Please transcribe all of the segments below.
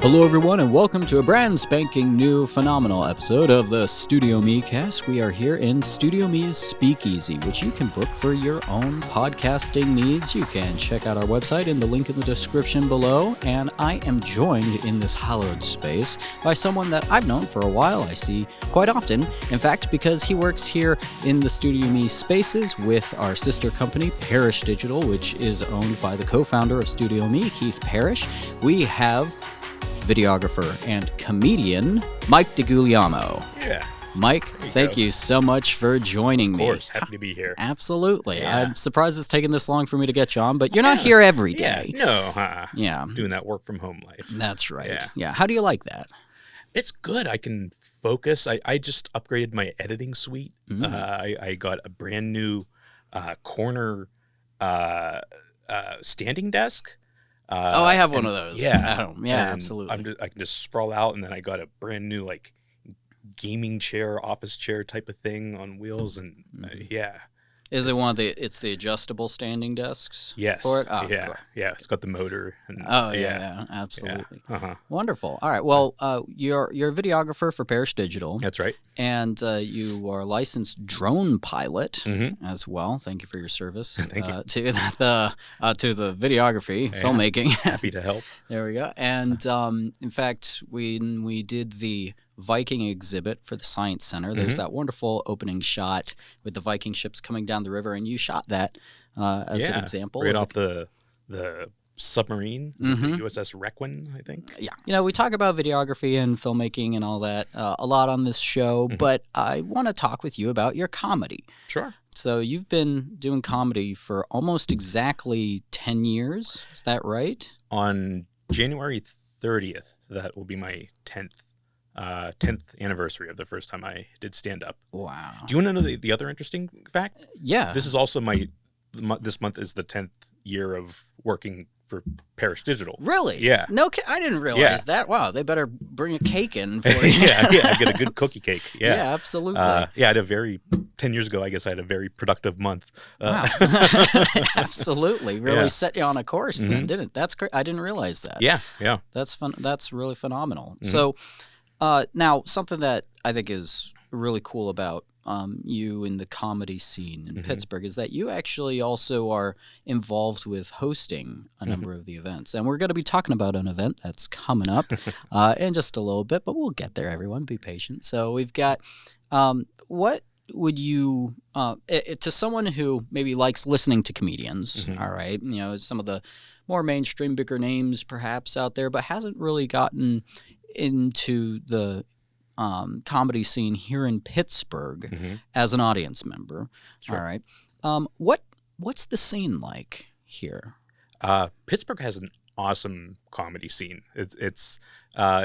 Hello everyone and welcome to a brand spanking new phenomenal episode of the StudioMEcast. We are here in StudioME's Speakeasy, which you can book for your own podcasting needs. You can check out our website in the link in the description below. And I am joined in this hallowed space by someone that I've known for a while. I see quite often, in fact, because he works here in the StudioME spaces with our sister company, Parrish Digital, which is owned by the co-founder of StudioME, Keith Parrish. We have videographer and comedian Mike Diglulielmo. Yeah. Mike, thank you so much for joining me. Of course, happy to be here. Absolutely. Yeah. I'm surprised it's taken this long for me to get you on, but you're not here every day. Yeah, no, Yeah. doing that work from home life. That's right. Yeah. How do you like that? It's good. I can focus. I just upgraded my editing suite. I got a brand new corner standing desk. I have one of those. Yeah, at home. Yeah, and absolutely. I can just sprawl out, and then I got a brand new like gaming chair, office chair type of thing on wheels, and yeah. Is it one of the? It's the adjustable standing desks. Yes. For it. Oh, yeah. cool. Yeah. It's got the motor. And, Yeah, absolutely. Yeah. Wonderful. All right. Well, you're a videographer for Parrish Digital. That's right. And you are a licensed drone pilot as well. Thank you for your service Thank you. to the videography, filmmaking. Happy to help. There we go. And in fact, when we did the Viking exhibit for the Science Center, there's that wonderful opening shot with the Viking ships coming down the river, and you shot that as an example. Right off the submarine, the USS Requin, I think. Yeah. You know, we talk about videography and filmmaking and all that a lot on this show, but I want to talk with you about your comedy. Sure. So you've been doing comedy for almost exactly 10 years. Is that right? On January 30th, that will be my 10th anniversary of the first time I did stand-up. Wow. Do you want to know the other interesting fact? Yeah. This is also this month is the 10th year of working for Parrish Digital. Really? Yeah. No, I didn't realize that. Wow, they better bring a cake in for you. yeah, get a good cookie cake. Yeah, Yeah, absolutely. I had 10 years ago, I guess I had a very productive month. Wow. Absolutely. Really set you on a course then, didn't it? That's great. I didn't realize that. Yeah. That's fun. That's really phenomenal. So now something that I think is really cool about you in the comedy scene in Pittsburgh is that you actually also are involved with hosting a number of the events. And we're going to be talking about an event that's coming up in just a little bit, but we'll get there, everyone. Be patient. So we've got what would you to someone who maybe likes listening to comedians, all right, you know, some of the more mainstream bigger names perhaps out there, but hasn't really gotten into the comedy scene here in Pittsburgh as an audience member. Sure. All right. What's the scene like here? Pittsburgh has an awesome comedy scene. It's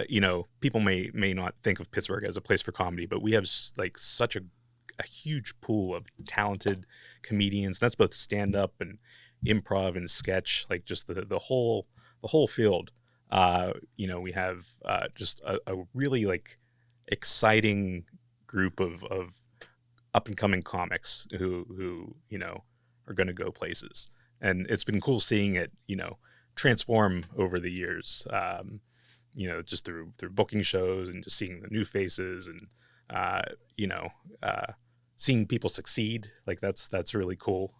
you know, people may not think of Pittsburgh as a place for comedy, but we have like such a huge pool of talented comedians. That's both stand up and improv and sketch, like just the whole field. You know, we have just a really like exciting group of up and coming comics who you know are going to go places, and it's been cool seeing it, you know, transform over the years. You know, just through booking shows and just seeing the new faces and you know, seeing people succeed. Like that's really cool.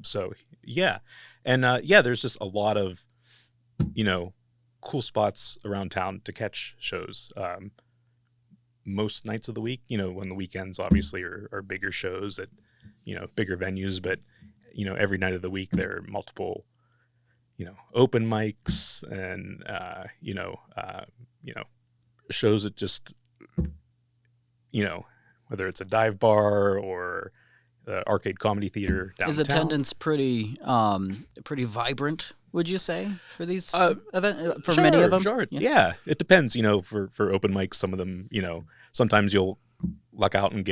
So yeah, and there's just a lot of, you know, cool spots around town to catch shows. Most nights of the week, you know, when the weekends obviously are bigger shows at, you know, bigger venues, but, you know, every night of the week there are multiple, you know, open mics and, you know, shows that just, you know, whether it's a dive bar or the arcade comedy theater downtown. Is attendance pretty vibrant, would you say, for these events, for many of them? Sure. Yeah. It depends, you know, for open mics, some of them, you know, sometimes you'll luck out and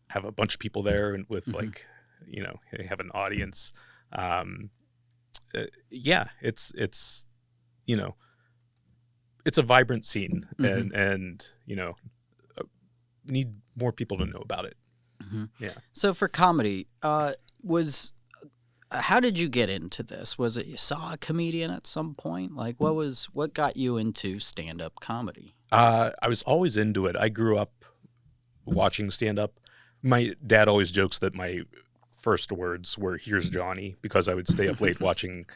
have a bunch of people there and with like, you know, have an audience. Yeah, it's, you know, it's a vibrant scene and, you know, need more people to know about it. Yeah. So for comedy, how did you get into this? Was it you saw a comedian at some point? Like, what got you into stand-up comedy? I was always into it. I grew up watching stand-up. My dad always jokes that my first words were "Here's Johnny" because I would stay up late watching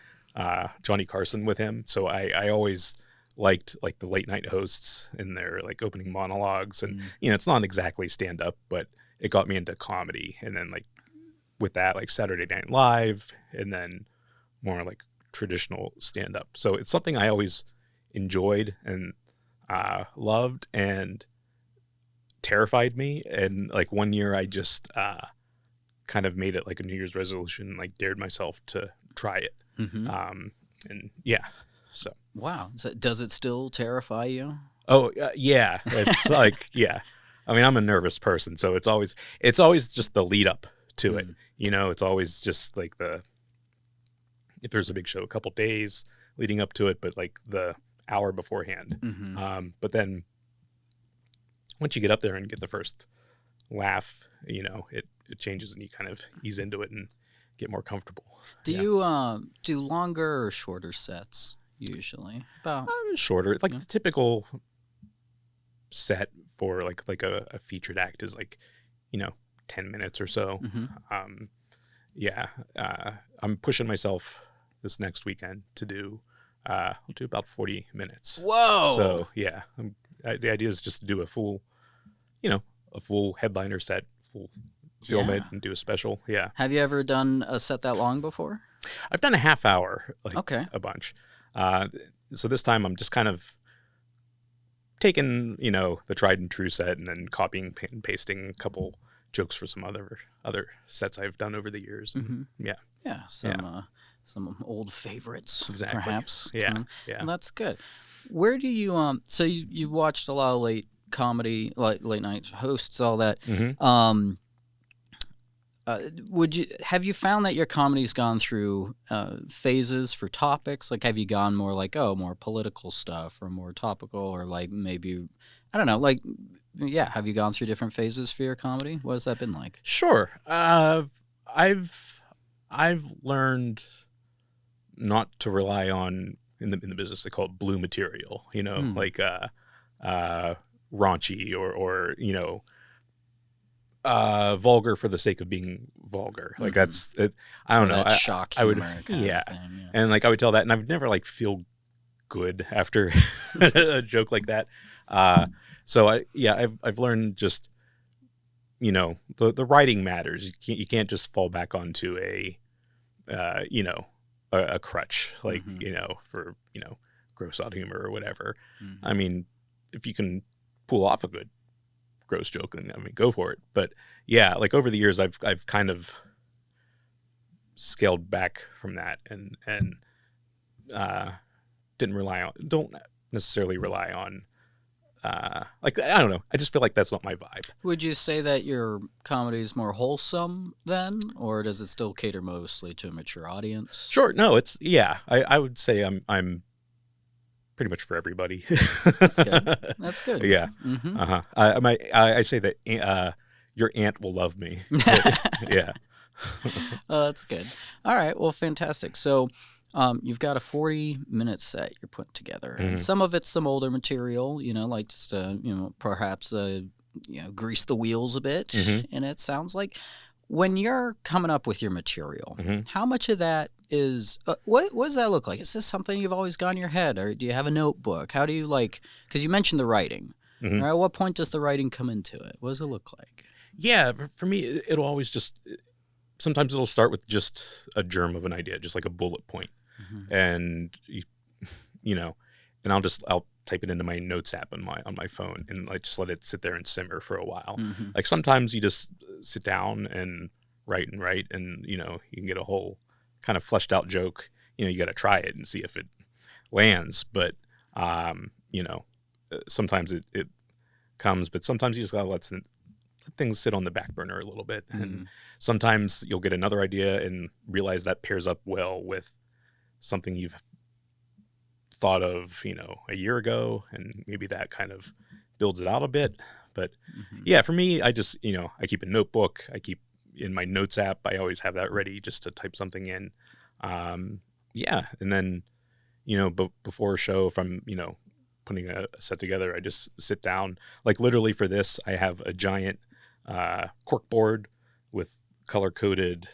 Johnny Carson with him. So I always liked like the late night hosts and their like opening monologues, and it's not exactly stand-up, but it got me into comedy. And then like with that, like Saturday Night Live, and then more like traditional stand-up. So it's something I always enjoyed and loved, and terrified me. And like one year I just kind of made it like a New Year's resolution, like dared myself to try it. And yeah, so. Wow. So does it still terrify you? Oh yeah. It's like, yeah, I mean, I'm a nervous person, so it's always just the lead up to it. It's always just like if there's a big show, a couple days leading up to it, but like the hour beforehand. But then once you get up there and get the first laugh, it changes, and you kind of ease into it and get more comfortable. Do you do longer or shorter sets usually? About shorter. It's like the typical set for like a featured act is like 10 minutes or so. I'm pushing myself this next weekend to do I'll do about 40 minutes. Whoa. So yeah, the idea is just to do a full headliner set, film it and do a special. Yeah. Have you ever done a set that long before? I've done a half hour, okay, a bunch. So this time I'm just kind of taking, the tried and true set and then copying and pasting a couple jokes for some other sets I've done over the years. Yeah. Some old favorites, exactly. Perhaps. Yeah. Well, that's good. Where do you so you watched a lot of late comedy, like late night hosts, all that. Have you found that your comedy's gone through phases for topics? Like, have you gone more like, more political stuff, or more topical, or like maybe, I don't know, like, yeah, have you gone through different phases for your comedy? What has that been like? Sure. I've learned not to rely on, in the business they call it blue material, like raunchy or vulgar for the sake of being vulgar. Like that's it. I don't know. Shock I would, humor kind of thing, yeah. And like I would tell that, and I would never like feel good after a joke like that. So I've learned just, the writing matters. You can't just fall back onto a crutch, like, for, gross out humor or whatever. I mean, if you can pull off a good gross joke, then go for it. But yeah, like over the years, I've kind of scaled back from that and don't necessarily rely on, like, I don't know. I just feel like that's not my vibe. Would you say that your comedy is more wholesome then, or does it still cater mostly to a mature audience? Sure. No, it's, yeah, I would say I'm pretty much for everybody. That's good. That's good. Yeah. I say that your aunt will love me. Yeah. Oh, that's good. All right. Well, fantastic. So you've got a 40-minute set you're putting together. And some of it's some older material, like just, perhaps, grease the wheels a bit. And it sounds like when you're coming up with your material, how much of that is, what does that look like? Is this something you've always got in your head, or do you have a notebook? How do you because you mentioned the writing. Right? At what point does the writing come into it? What does it look like? Yeah, for me, it'll always just, sometimes it'll start with just a germ of an idea, just like a bullet point. And, and I'll type it into my notes app on my phone and like just let it sit there and simmer for a while. Like sometimes you just sit down and write, and, you can get a whole kind of fleshed out joke. You got to try it and see if it lands. But, sometimes it comes, but sometimes you just got to let things sit on the back burner a little bit. And sometimes you'll get another idea and realize that pairs up well with something you've thought of, a year ago, and maybe that kind of builds it out a bit. But yeah, for me, I just, I keep a notebook. I keep, in my notes app. I always have that ready just to type something in. Yeah, and then before a show, if I'm putting a set together, I just sit down. Like literally for this, I have a giant cork board with color-coded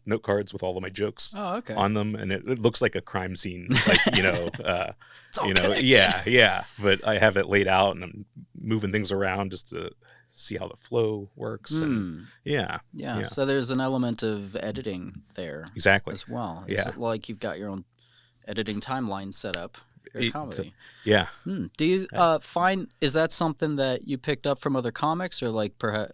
note cards with all of my jokes on them, and it looks like a crime scene, like It's all connected. yeah. But I have it laid out, and I'm moving things around just to see how the flow works. And yeah. So there's an element of editing there, exactly, as well. Yeah, Is it like you've got your own editing timeline set up? Your comedy. Yeah. Do you find, is that something that you picked up from other comics, or like perhaps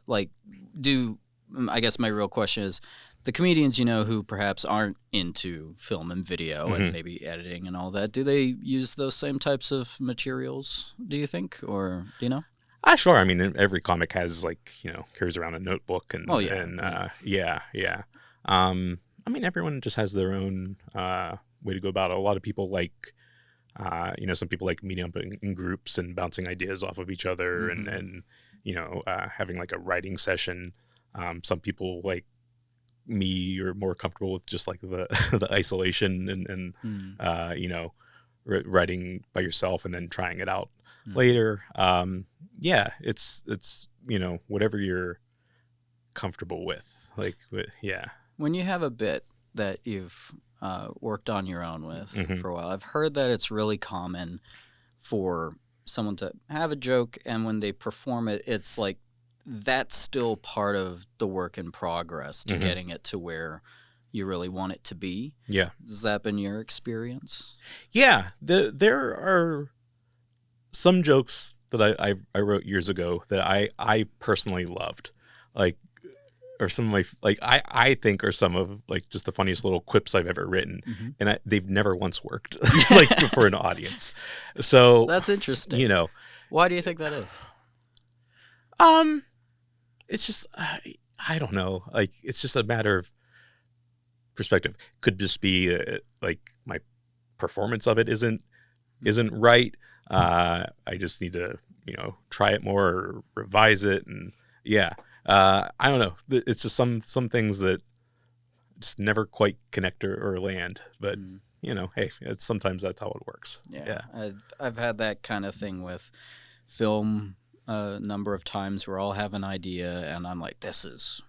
I guess my real question is, the comedians who perhaps aren't into film and video and maybe editing and all that, do they use those same types of materials, do you think, or do you know? Sure. I mean, every comic has carries around a notebook and yeah. I mean, everyone just has their own way to go about it. A lot of people like some people like meeting up in groups and bouncing ideas off of each other and having like a writing session. Some people like me are more comfortable with just like the isolation and writing by yourself and then trying it out later. Yeah, it's whatever you're comfortable with. Like, yeah. When you have a bit that you've worked on your own with for a while, I've heard that it's really common for someone to have a joke, and when they perform it, it's like that's still part of the work in progress to getting it to where you really want it to be. Yeah. Has that been your experience? Yeah. There are some jokes that I wrote years ago that I personally loved, like, or some of my, like, I think are some of like just the funniest little quips I've ever written, and they've never once worked like for an audience. So that's interesting. Why do you think that is? It's just I don't know. Like, it's just a matter of perspective. Could just be like my performance of it isn't right. I just need to try it more or revise it, and yeah. I don't know. It's just some things that just never quite connect or land. But hey, sometimes that's how it works. Yeah. I've had that kind of thing with film a number of times where I'll have an idea and I'm like, this is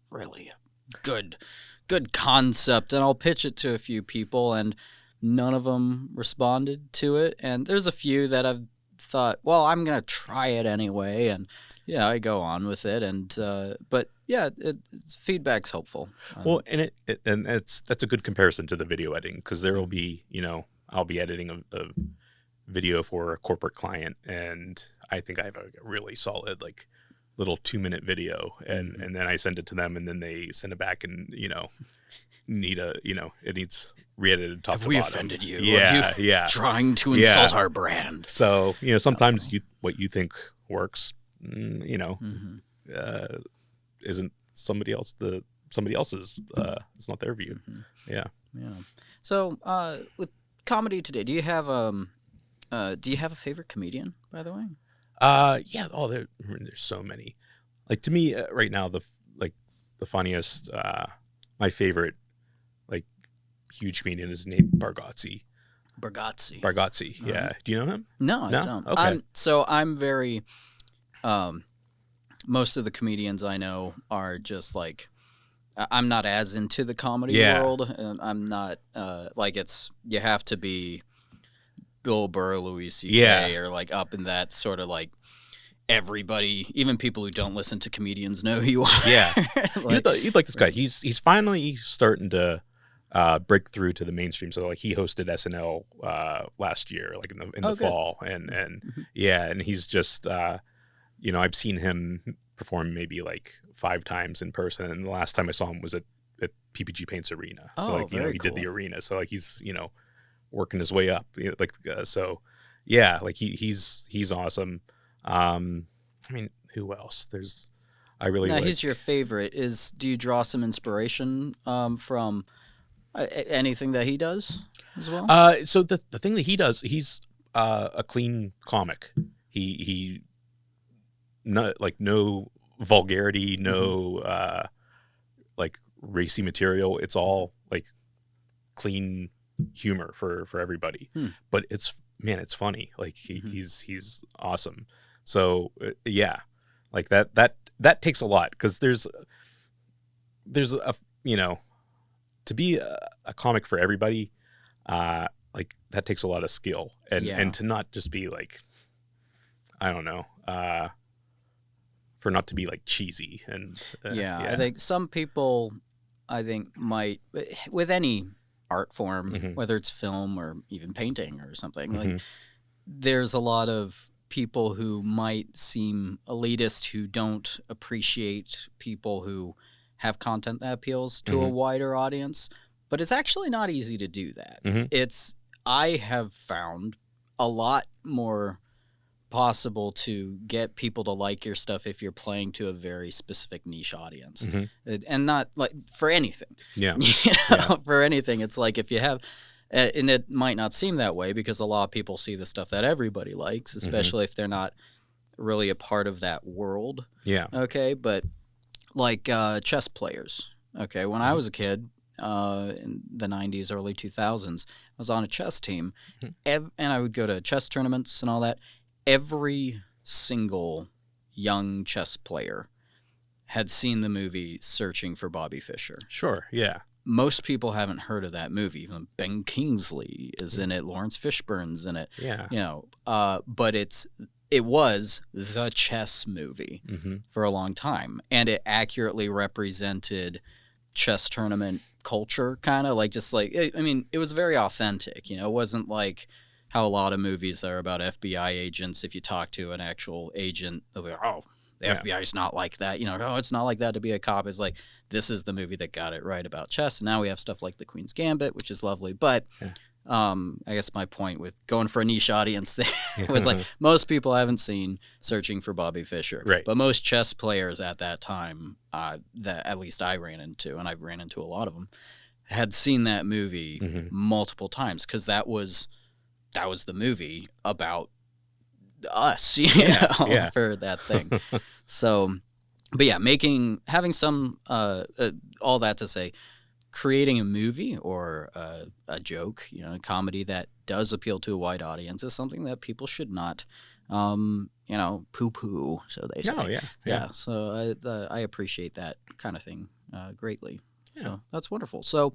really a good concept, and I'll pitch it to a few people and none of them responded to it. And there's a few that I've thought, well, I'm gonna try it anyway, and yeah, I go on with it, and but yeah, feedback's helpful. Well, and that's a good comparison to the video editing, because there will be I'll be editing a video for a corporate client, and I think I have a really solid like little 2-minute video, and then I send it to them, and then they send it back, and it needs re-edited top to bottom. Have we offended you? Yeah. Trying to insult our brand. So sometimes what you think works, isn't somebody else's. It's not their view. Yeah. So with comedy today, do you have a favorite comedian, by the way? Yeah. Oh, there's so many. Like, to me right now, the funniest, my favorite like huge comedian is named Bargatze. Bargatze. Yeah. Do you know him? No, I don't. Okay. I'm very. Most of the comedians I know are just like, I'm not as into the comedy world. I'm not like, you have to be Bill Burr, Louis C.K. or like up in that sort of like, everybody, even people who don't listen to comedians, know who you are. Yeah. You'd like this guy. He's finally starting to break through to the mainstream. So like, he hosted SNL last year, like in the fall, and yeah, and he's just I've seen him perform maybe like 5 times in person, and the last time I saw him was at PPG Paints Arena. So like, he did the arena. So like, he's working his way up. So yeah, like he's awesome. I mean, who else? I really like. He's your favorite. Do you draw some inspiration from anything that he does as well? So the thing that he does, he's a clean comic. He not like no vulgarity, no like racy material. It's all like clean humor for everybody. But it's funny. Like he's awesome. So yeah, like that takes a lot, because there's a, you know, to be a comic for everybody, like that takes a lot of skill, and to not just be like, I don't know, for not to be like cheesy and I think some people, might, with any art form, whether it's film or even painting or something, like there's a lot of people who might seem elitist, who don't appreciate people who have content that appeals to a wider audience. But it's actually not easy to do that. I have found a lot more possible to get people to like your stuff if you're playing to a very specific niche audience, and not like for anything. For anything, it's like if you have, and it might not seem that way because a lot of people see the stuff that everybody likes, especially if they're not really a part of that world. Okay, but like chess players. Okay, when I was a kid, in the 90s, early 2000s, I was on a chess team, and I would go to chess tournaments and all that. Every single young chess player had seen the movie Searching for Bobby Fischer. Sure, yeah. Most people haven't heard of that movie. Even Ben Kingsley is in it. Lawrence Fishburne's in it. Yeah. You know, but it was the chess movie for a long time, and it accurately represented chess tournament culture, kind of like, just like, I mean, it was very authentic. You know, it wasn't like how a lot of movies are about FBI agents. If you talk to an actual agent, they'll be like, oh, the FBI is not like that. You know, oh, it's not like that to be a cop. It's like, this is the movie that got it right about chess. And now we have stuff like The Queen's Gambit, which is lovely. But I guess my point with going for a niche audience there was like, most people haven't seen Searching for Bobby Fischer. Right. But most chess players at that time, that at least I ran into, and I've ran into a lot of them, had seen that movie multiple times, because that was the movie about us, you know, for that thing. So, but yeah, having some, all that to say, creating a movie or a joke, you know, a comedy that does appeal to a wide audience is something that people should not, you know, poo-poo, so they say. No, yeah. So I appreciate that kind of thing greatly. Yeah. So that's wonderful. So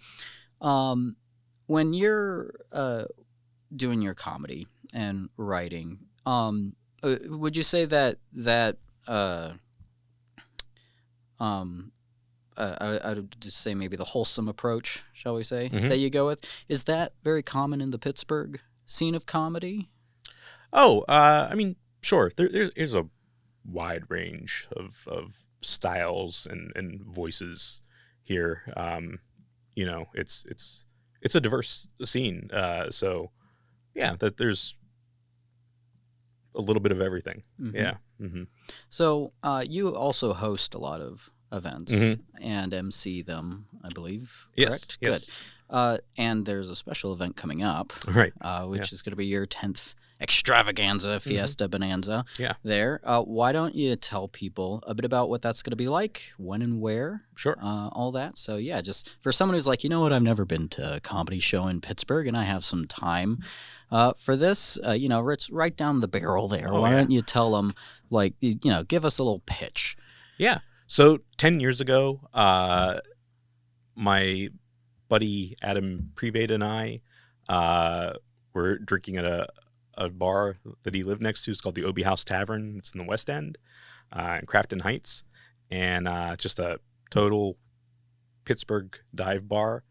when you're doing your comedy and writing, would you say that I would just say maybe the wholesome approach, shall we say, that you go with, is that very common in the Pittsburgh scene of comedy? Oh, I mean, sure. There's a wide range of styles and voices here. You know, it's a diverse scene. So yeah, that there's a little bit of everything. Yeah. So you also host a lot of events and MC them, I believe. Correct? Yes. Good. And there's a special event coming up, Right. Which is going to be your 10th extravaganza, fiesta bonanza. Yeah. There. Why don't you tell people a bit about what that's going to be like, when and where? Sure. All that. So yeah, just for someone who's like, you know what, I've never been to a comedy show in Pittsburgh and I have some time for this, you know, it's right down the barrel there. Why don't you tell them, like, you know, give us a little pitch? Yeah. So 10 years ago, my buddy Adam Prevade and I were drinking at a bar that he lived next to. It's called the Obie House Tavern. It's in the West End, in Crafton Heights, and just a total Pittsburgh dive bar.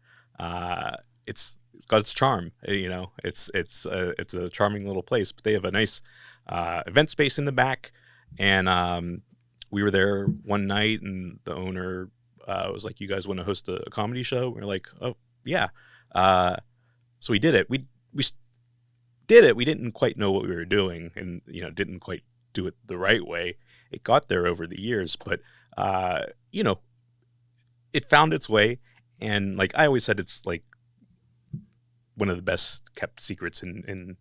It's got its charm, you know. It's a charming little place, but they have a nice event space in the back, and we were there one night, and the owner was like, "You guys want to host a comedy show?" We were like, "Oh yeah." So we did it. We did it. We didn't quite know what we were doing, and you know, didn't quite do it the right way. It got there over the years, but you know, it found its way. And like I always said, it's like one of the best kept secrets in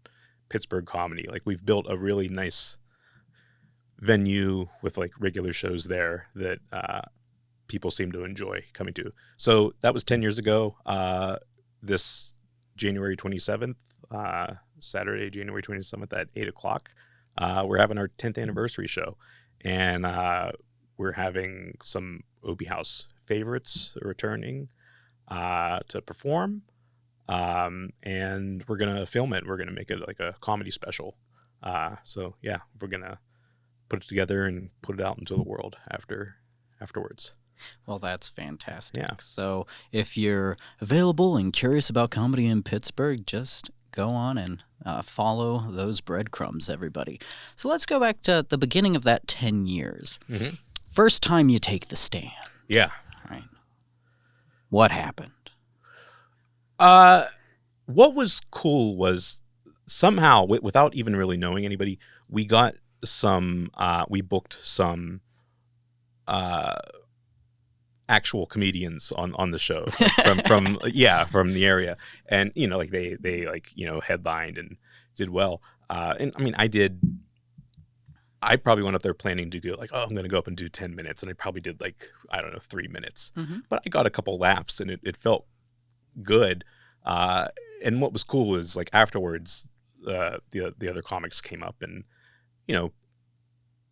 Pittsburgh comedy. Like, we've built a really nice venue with like regular shows there that people seem to enjoy coming to. So that was 10 years ago. This January 27th, Saturday, January 27th at 8 o'clock, we're having our 10th anniversary show. And we're having some Obie House favorites returning to perform. And we're going to film it. We're going to make it like a comedy special. So yeah, we're going to put it together and put it out into the world afterwards. Well, that's fantastic. Yeah. So if you're available and curious about comedy in Pittsburgh, just go on and follow those breadcrumbs, everybody. So let's go back to the beginning of that 10 years. Mm-hmm. First time you take the stand. Yeah. Right. What happened? What was cool was somehow, without even really knowing anybody, we got we booked some actual comedians on the show from the area, and like they like headlined and did well. And I mean, I probably went up there planning to go like, oh, I'm going to go up and do 10 minutes, and I probably did like, I don't know, 3 minutes, but I got a couple laughs and it felt good. And what was cool was like afterwards, the other comics came up and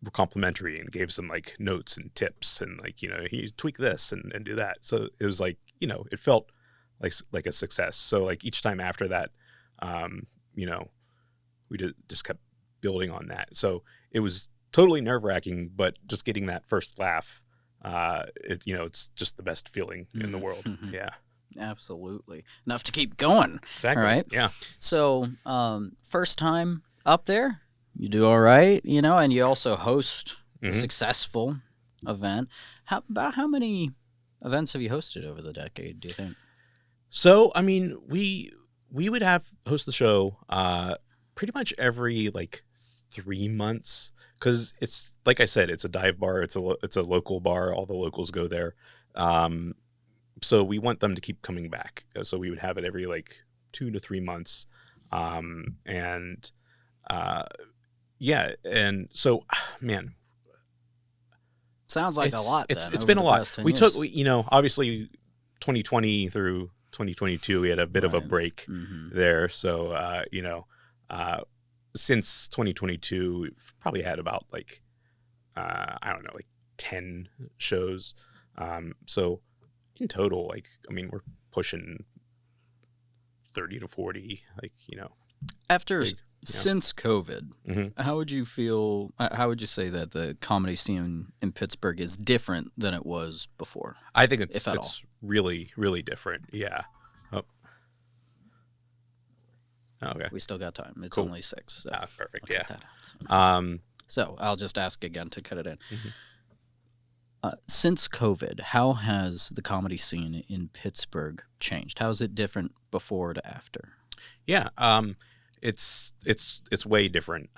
were complimentary and gave some like notes and tips and like you tweak this and do that. So it was like it felt like a success. So like each time after that, we just kept building on that. So it was totally nerve-wracking, but just getting that first laugh, it's just the best feeling in the world. Yeah. Absolutely. Enough to keep going. Exactly. All right. Yeah. So, first time up there, you do all right, and you also host a successful event. About how many events have you hosted over the decade, do you think? So, I mean, we would host the show pretty much every like 3 months, because it's like I said, it's a dive bar. It's a local bar. All the locals go there. So we want them to keep coming back. So we would have it every like 2 to 3 months. Yeah. And so, man, sounds like a lot. It's been a lot. We took, obviously 2020 through 2022, we had a bit of a break there. So, since 2022, we've probably had about like, I don't know, like 10 shows. So in total, like, I mean, we're pushing 30 to 40, like, After, since COVID, how would you feel, how would you say that the comedy scene in Pittsburgh is different than it was before? I think it's really, really different. Yeah. Oh. Okay. We still got time. It's cool. only 6. So perfect. I'll Yeah. cut that out. So I'll just ask again to cut it in. Since COVID, how has the comedy scene in Pittsburgh changed? How is it different before to after? Yeah, it's way different.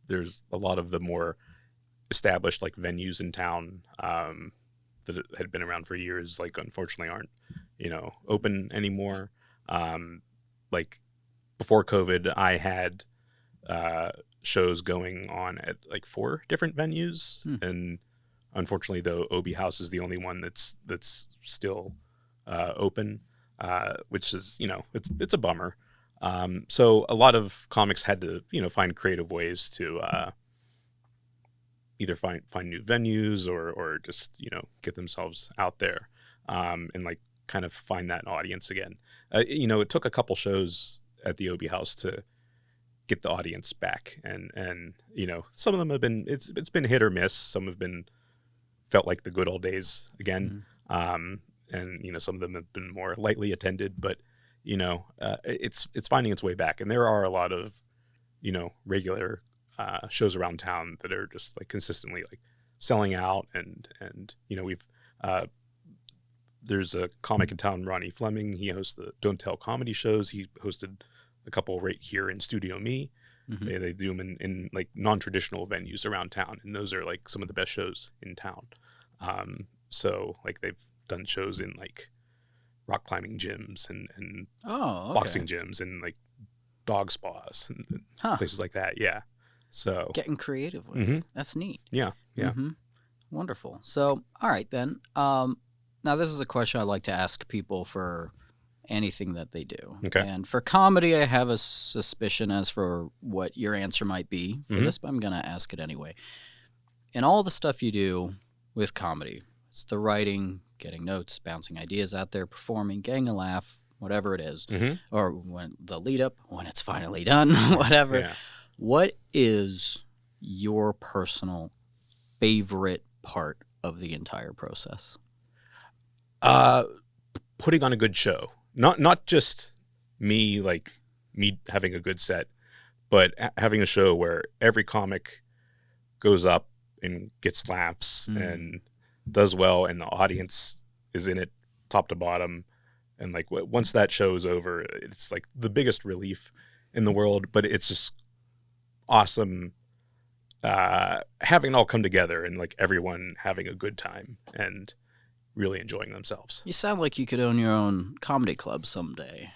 There's a lot of the more established like venues in town that had been around for years, like unfortunately aren't open anymore. Like before COVID, I had shows going on at like 4 different venues, and unfortunately, though, Obie House is the only one that's still open, which is it's a bummer. So a lot of comics had to find creative ways to either find new venues or just get themselves out there and like kind of find that audience again. It took a couple shows at the Obie House to get the audience back, and some of them have been it's been hit or miss. Some have been felt like the good old days again. And some of them have been more lightly attended, but it's finding its way back. And there are a lot of regular shows around town that are just like consistently like selling out, and we've there's a comic in town, Ronnie Fleming. He hosts the Don't Tell comedy shows. He hosted a couple right here in StudioME. They do them in like non-traditional venues around town, and those are like some of the best shows in town. So like they've done shows in like rock climbing gyms and boxing gyms and like dog spas and places like that. Yeah. So getting creative with it. That's neat. Yeah. Wonderful. So, all right then. Now this is a question I like to ask people for anything that they do. Okay. And for comedy, I have a suspicion as for what your answer might be for this, but I'm going to ask it anyway. In all the stuff you do with comedy, it's the writing, getting notes, bouncing ideas out there, performing, getting a laugh, whatever it is, or when the lead up, when it's finally done, whatever. Yeah. What is your personal favorite part of the entire process? Putting on a good show. Not just me having a good set, but having a show where every comic goes up and gets laughs and does well, and the audience is in it top to bottom. And like once that show is over, it's like the biggest relief in the world. But it's just awesome having it all come together and like everyone having a good time and really enjoying themselves. You sound like you could own your own comedy club someday.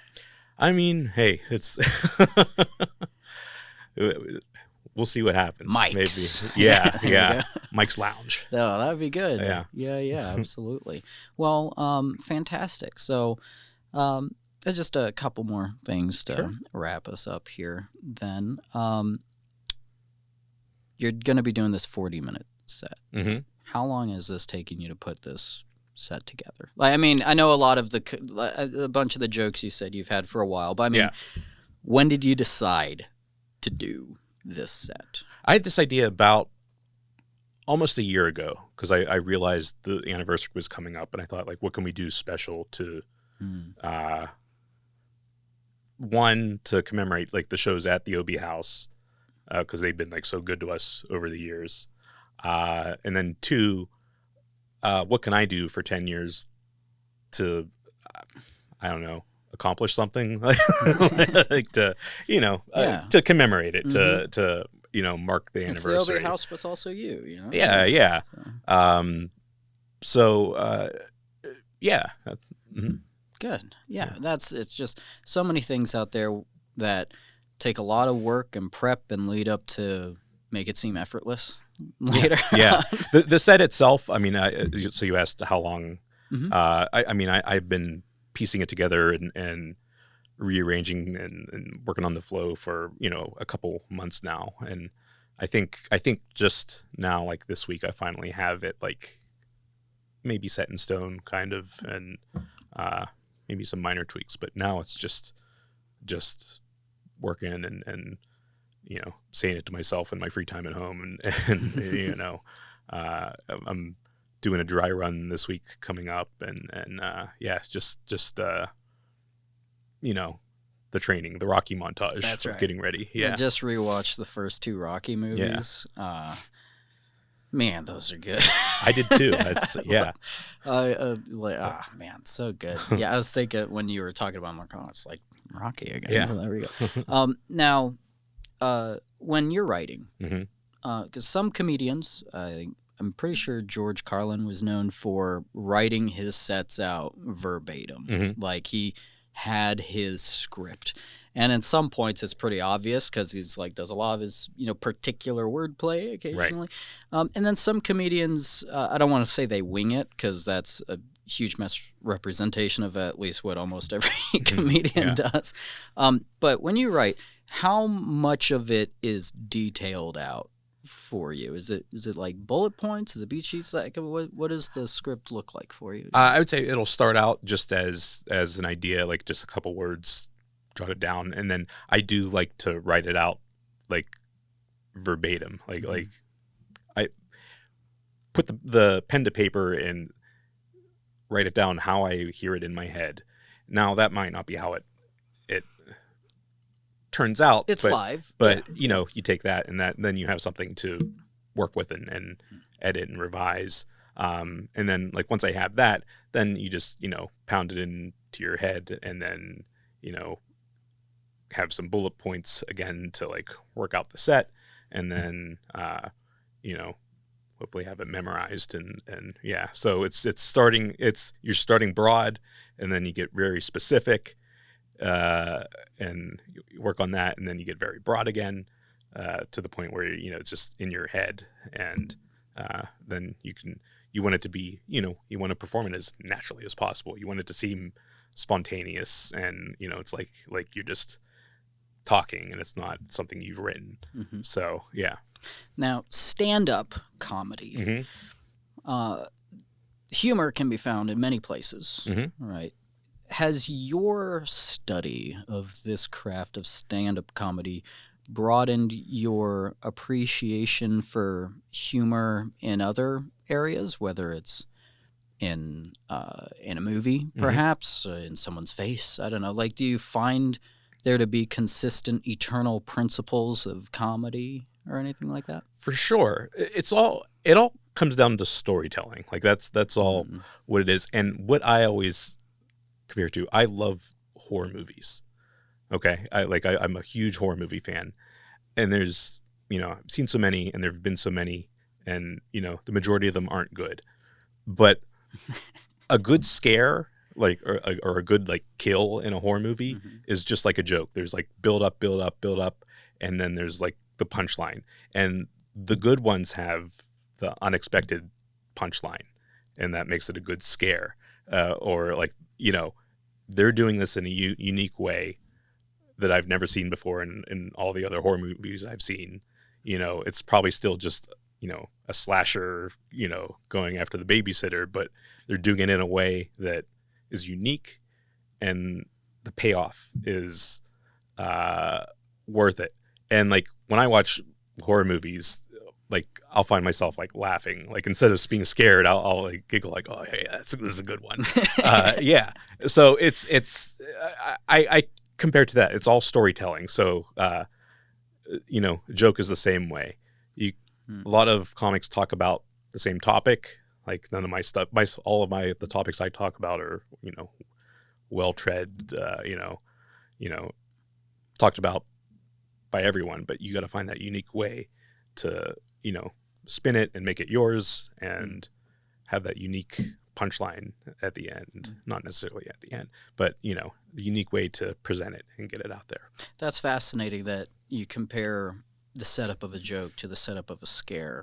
I mean, hey, it's we'll see what happens. Mike's. Maybe. Yeah. Mike's Lounge. Oh, that'd be good. Yeah. Absolutely. Well, fantastic. So, just a couple more things to wrap us up here. Then, you're going to be doing this 40-minute set. How long is this taking you to put this set together? Like, I mean, I know a lot of a bunch of the jokes you said you've had for a while, but I mean, when did you decide to do this set? I had this idea about almost a year ago because I realized the anniversary was coming up, and I thought, like, what can we do special to, one, to commemorate like the shows at the OB House because they've been like so good to us over the years, and then two, what can I do for 10 years to, I don't know, accomplish something like to, to commemorate it, to mark the anniversary. It's the OB House, but it's also you, Yeah. Good. Yeah. It's just so many things out there that take a lot of work and prep and lead up to make it seem effortless later. Yeah. The set itself, I mean, so you asked how long, I've been piecing it together and rearranging and working on the flow for, a couple months now. And I think just now, like this week, I finally have it like maybe set in stone kind of, and maybe some minor tweaks, but now it's just working and saying it to myself in my free time at home. And I'm doing a dry run this week coming up, and it's just the training, the Rocky montage. That's of right. Getting ready. Yeah. I just rewatched the first two Rocky movies. Yeah. Man, those are good. I did too. That's man, so good. Yeah, I was thinking when you were talking about it's like Rocky again. Yeah. So there we go. Now, when you're writing, because some comedians, I'm pretty sure George Carlin was known for writing his sets out verbatim. Like he had his script. And in some points, it's pretty obvious because he's like does a lot of his particular wordplay occasionally. Right. And then some comedians, I don't want to say they wing it because that's a huge misrepresentation of at least what almost every comedian does. But when you write, how much of it is detailed out for you? Is it like bullet points? Is it beat sheets? Like what does the script look like for you? I would say it'll start out just as an idea, like just a couple words. Jot it down, and then I do like to write it out like verbatim, like I put the pen to paper and write it down how I hear it in my head. Now that might not be how it turns out. It's live, but you take that and then you have something to work with and edit and revise. And then like once I have that, then you just pound it into your head, and then have some bullet points again to like work out the set, and then hopefully have it memorized and so you're starting broad, and then you get very specific and you work on that, and then you get very broad again, to the point where it's just in your head, and then you want it to be, you want to perform it as naturally as possible. You want it to seem spontaneous, and it's like you're just talking, and it's not something you've written. Mm-hmm. So yeah. Now, stand-up comedy, humor can be found in many places, right? Has your study of this craft of stand-up comedy broadened your appreciation for humor in other areas, whether it's in a movie, perhaps, in someone's face? I don't know. Like, do you find there to be consistent, eternal principles of comedy or anything like that? For sure. It all comes down to storytelling. Like that's all what it is. And what I always compare to, I love horror movies. Okay. I'm a huge horror movie fan. And there's, I've seen so many, and there've been so many, and the majority of them aren't good. But a good scare, or a good kill in a horror movie is just like a joke. There's build up, and then there's the punchline. And the good ones have the unexpected punchline, and that makes it a good scare. Or they're doing this in a unique way that I've never seen before in all the other horror movies I've seen. It's probably still just, a slasher, going after the babysitter, but they're doing it in a way that is unique, and the payoff is worth it. And when I watch horror movies, I'll find myself laughing. Instead of being scared, I'll giggle oh yeah, this is a good one. Yeah. So I compare to that. It's all storytelling. So a joke is the same way. A lot of comics talk about the same topic. None of my stuff, the topics I talk about are well tread. Talked about by everyone, but you got to find that unique way to spin it and make it yours, and have that unique punchline at the end. Not necessarily at the end, but the unique way to present it and get it out there. That's fascinating that you compare the setup of a joke to the setup of a scare.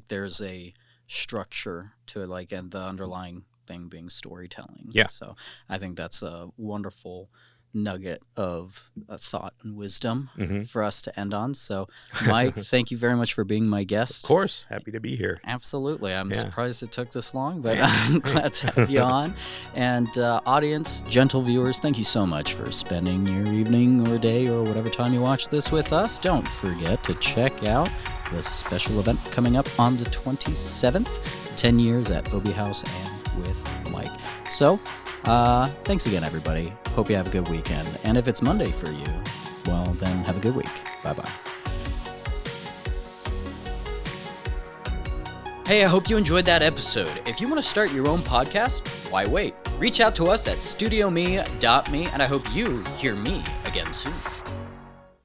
There's a structure to it, and the underlying thing being storytelling. Yeah. So I think that's a wonderful nugget of thought and wisdom for us to end on. So, Mike, thank you very much for being my guest. Of course. Happy to be here. Absolutely. I'm surprised it took this long, but I'm glad to have you on. And audience, gentle viewers, thank you so much for spending your evening or day or whatever time you watch this with us. Don't forget to check out this special event coming up on the 27th, 10 years at Obie House and with Mike. So, thanks again, everybody. Hope you have a good weekend. And if it's Monday for you, well, then have a good week. Bye-bye. Hey, I hope you enjoyed that episode. If you want to start your own podcast, why wait? Reach out to us at StudioME.me, and I hope you hear me again soon.